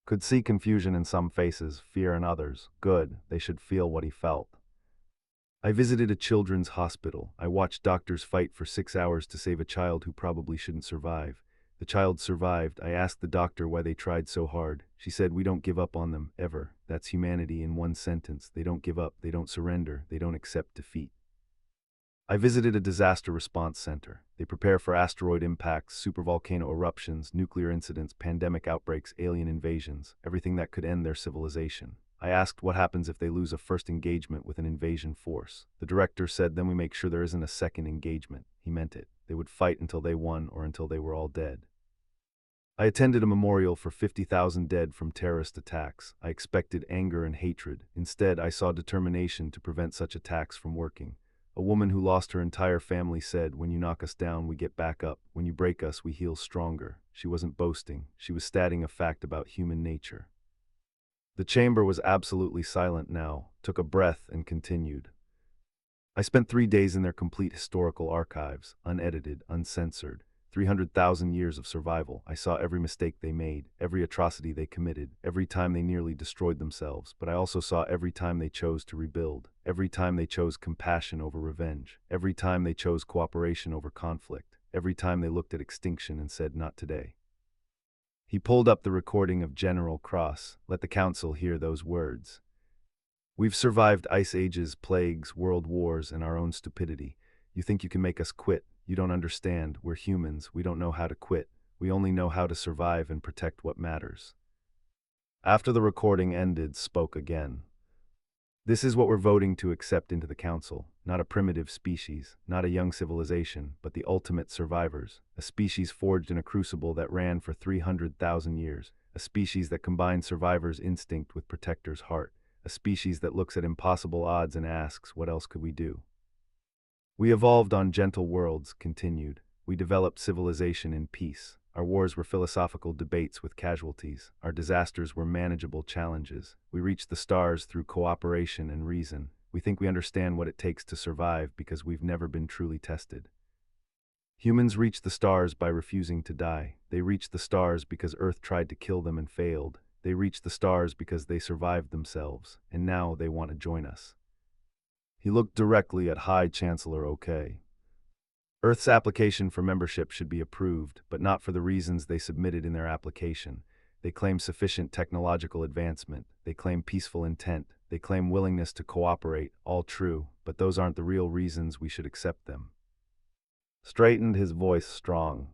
Could see confusion in some faces, fear in others. Good, they should feel what he felt. I visited a children's hospital. I watched doctors fight for 6 hours to save a child who probably shouldn't survive. The child survived. I asked the doctor why they tried so hard. She said, "We don't give up on them, ever. That's humanity in one sentence. They don't give up, they don't surrender, they don't accept defeat." I visited a disaster response center. They prepare for asteroid impacts, supervolcano eruptions, nuclear incidents, pandemic outbreaks, alien invasions, everything that could end their civilization. I asked what happens if they lose a first engagement with an invasion force. The director said, "Then we make sure there isn't a second engagement." He meant it. They would fight until they won or until they were all dead. I attended a memorial for 50,000 dead from terrorist attacks. I expected anger and hatred. Instead, I saw determination to prevent such attacks from working. A woman who lost her entire family said, "When you knock us down, we get back up. When you break us, we heal stronger." She wasn't boasting. She was stating a fact about human nature. The chamber was absolutely silent now, took a breath and continued. I spent 3 days in their complete historical archives, unedited, uncensored. 300,000 years of survival. I saw every mistake they made, every atrocity they committed, every time they nearly destroyed themselves, but I also saw every time they chose to rebuild, every time they chose compassion over revenge, every time they chose cooperation over conflict, every time they looked at extinction and said, "Not today." He pulled up the recording of General Cross. Let the council hear those words. "We've survived ice ages, plagues, world wars, and our own stupidity. You think you can make us quit? You don't understand. We're humans. We don't know how to quit. We only know how to survive and protect what matters." After the recording ended, spoke again. "This is what we're voting to accept into the council. Not a primitive species, not a young civilization, but the ultimate survivors. A species forged in a crucible that ran for 300,000 years. A species that combined survivor's instinct with protector's heart. A species that looks at impossible odds and asks, what else could we do? We evolved on gentle worlds," continued. "We developed civilization in peace. Our wars were philosophical debates with casualties. Our disasters were manageable challenges. We reached the stars through cooperation and reason. We think we understand what it takes to survive because we've never been truly tested." Humans reached the stars by refusing to die. They reached the stars because Earth tried to kill them and failed. They reached the stars because they survived themselves, and now they want to join us. He looked directly at High Chancellor OK. Earth's application for membership should be approved, but not for the reasons they submitted in their application. They claim sufficient technological advancement. They claim peaceful intent. They claim willingness to cooperate, all true, but those aren't the real reasons we should accept them. Straightened, his voice strong.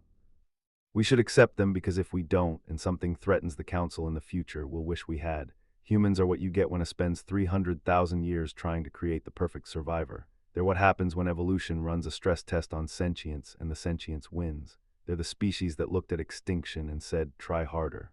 We should accept them because if we don't, and something threatens the Council in the future, we'll wish we had. Humans are what you get when it spends 300,000 years trying to create the perfect survivor. They're what happens when evolution runs a stress test on sentience and the sentience wins. They're the species that looked at extinction and said, try harder.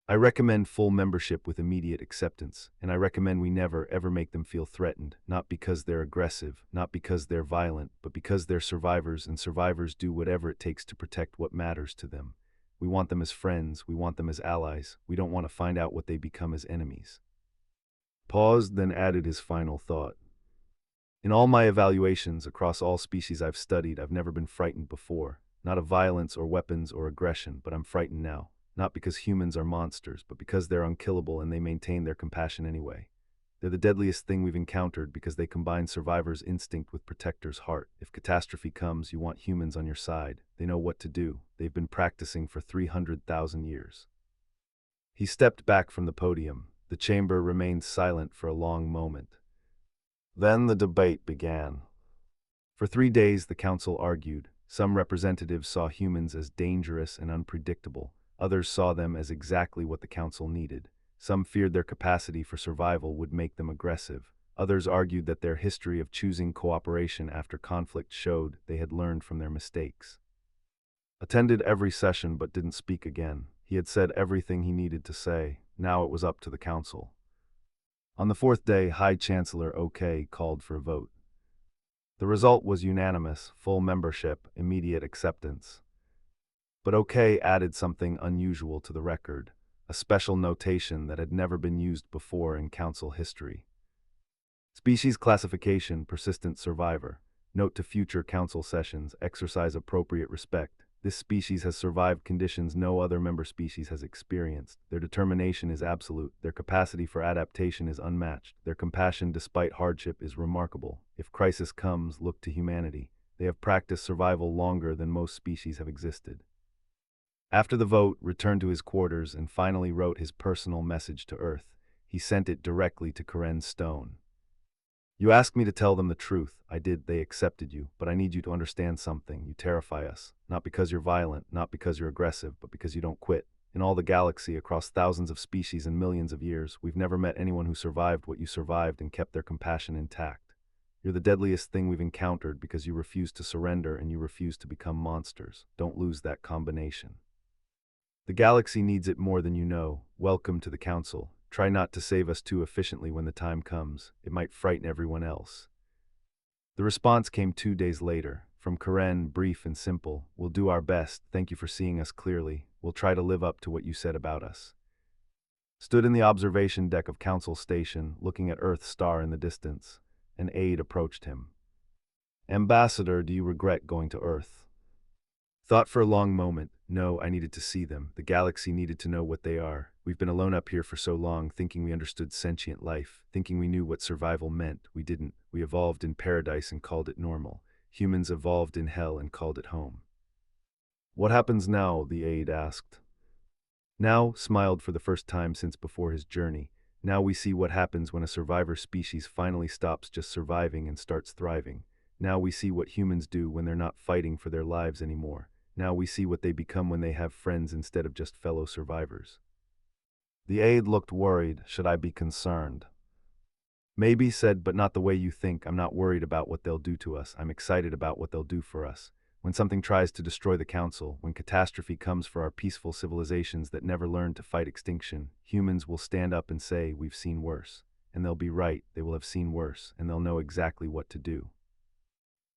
I recommend full membership with immediate acceptance, and I recommend we never, ever make them feel threatened, not because they're aggressive, not because they're violent, but because they're survivors, and survivors do whatever it takes to protect what matters to them. We want them as friends, we want them as allies, we don't want to find out what they become as enemies. Paused, then added his final thought. In all my evaluations across all species I've studied, I've never been frightened before, not of violence or weapons or aggression, but I'm frightened now. Not because humans are monsters, but because they're unkillable and they maintain their compassion anyway. They're the deadliest thing we've encountered because they combine survivor's instinct with protector's heart. If catastrophe comes, you want humans on your side. They know what to do. They've been practicing for 300,000 years. He stepped back from the podium. The chamber remained silent for a long moment. Then the debate began. For 3 days, the council argued. Some representatives saw humans as dangerous and unpredictable. Others saw them as exactly what the council needed. Some feared their capacity for survival would make them aggressive. Others argued that their history of choosing cooperation after conflict showed they had learned from their mistakes. Attended every session but didn't speak again. He had said everything he needed to say. Now it was up to the council. On the 4th day, High Chancellor OK called for a vote. The result was unanimous, full membership, immediate acceptance. But OK added something unusual to the record, a special notation that had never been used before in council history. Species classification, persistent survivor. Note to future council sessions, exercise appropriate respect. This species has survived conditions no other member species has experienced. Their determination is absolute. Their capacity for adaptation is unmatched. Their compassion despite hardship is remarkable. If crisis comes, look to humanity. They have practiced survival longer than most species have existed. After the vote, returned to his quarters and finally wrote his personal message to Earth. He sent it directly to Karen Stone. You asked me to tell them the truth. I did. They accepted you. But I need you to understand something. You terrify us. Not because you're violent, not because you're aggressive, but because you don't quit. In all the galaxy, across thousands of species and millions of years, we've never met anyone who survived what you survived and kept their compassion intact. You're the deadliest thing we've encountered because you refuse to surrender and you refuse to become monsters. Don't lose that combination. The galaxy needs it more than you know. Welcome to the council. Try not to save us too efficiently when the time comes. It might frighten everyone else. The response came 2 days later. From Karen, brief and simple. We'll do our best. Thank you for seeing us clearly. We'll try to live up to what you said about us. Stood in the observation deck of Council Station, looking at Earth's star in the distance. An aide approached him. Ambassador, do you regret going to Earth? Thought for a long moment. No, I needed to see them. The galaxy needed to know what they are. We've been alone up here for so long, thinking we understood sentient life, thinking we knew what survival meant. We didn't. We evolved in paradise and called it normal. Humans evolved in hell and called it home. What happens now? The aide asked. Now, smiled for the first time since before his journey. Now we see what happens when a survivor species finally stops just surviving and starts thriving. Now we see what humans do when they're not fighting for their lives anymore. Now we see what they become when they have friends instead of just fellow survivors. The aide looked worried. Should I be concerned? Maybe, said, but not the way you think. I'm not worried about what they'll do to us. I'm excited about what they'll do for us. When something tries to destroy the council, when catastrophe comes for our peaceful civilizations that never learned to fight extinction, humans will stand up and say, we've seen worse. And they'll be right. They will have seen worse, and they'll know exactly what to do.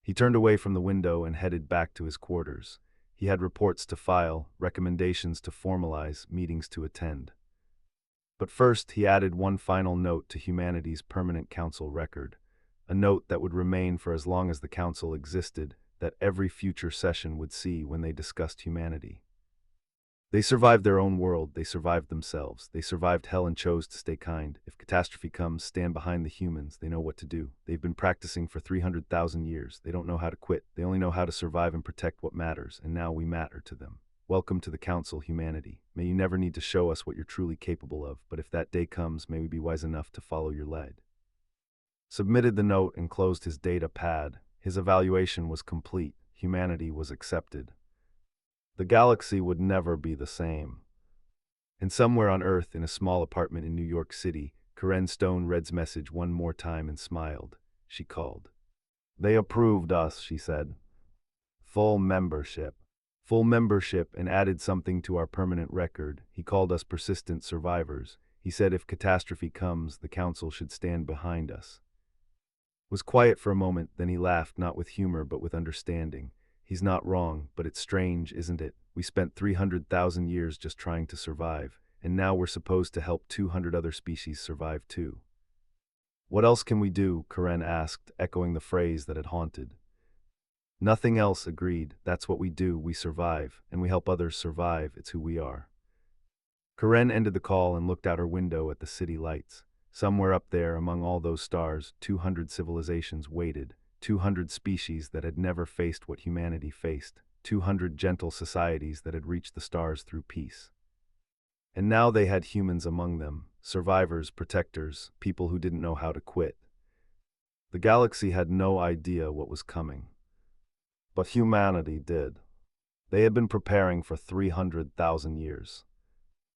He turned away from the window and headed back to his quarters. He had reports to file, recommendations to formalize, meetings to attend. But first, he added one final note to humanity's permanent council record, a note that would remain for as long as the council existed, that every future session would see when they discussed humanity. They survived their own world, they survived themselves, they survived hell and chose to stay kind. If catastrophe comes, stand behind the humans, they know what to do. They've been practicing for 300,000 years, they don't know how to quit, they only know how to survive and protect what matters, and now we matter to them. Welcome to the Council, humanity. May you never need to show us what you're truly capable of, but if that day comes, may we be wise enough to follow your lead. Submitted the note and closed his data pad. His evaluation was complete. Humanity was accepted. The galaxy would never be the same. And somewhere on Earth, in a small apartment in New York City, Karen Stone read's message one more time and smiled. She called. They approved us, she said. Full membership. Full membership, and added something to our permanent record. He called us persistent survivors. He said if catastrophe comes, the Council should stand behind us. Was quiet for a moment, then he laughed, not with humor but with understanding. He's not wrong, but it's strange, isn't it? We spent 300,000 years just trying to survive, and now we're supposed to help 200 other species survive too. What else can we do? Karen asked, echoing the phrase that had haunted. Nothing else, agreed. That's what we do, we survive, and we help others survive, it's who we are. Karen ended the call and looked out her window at the city lights. Somewhere up there, among all those stars, 200 civilizations waited, 200 species that had never faced what humanity faced, 200 gentle societies that had reached the stars through peace. And now they had humans among them, survivors, protectors, people who didn't know how to quit. The galaxy had no idea what was coming. But humanity did. They had been preparing for 300,000 years.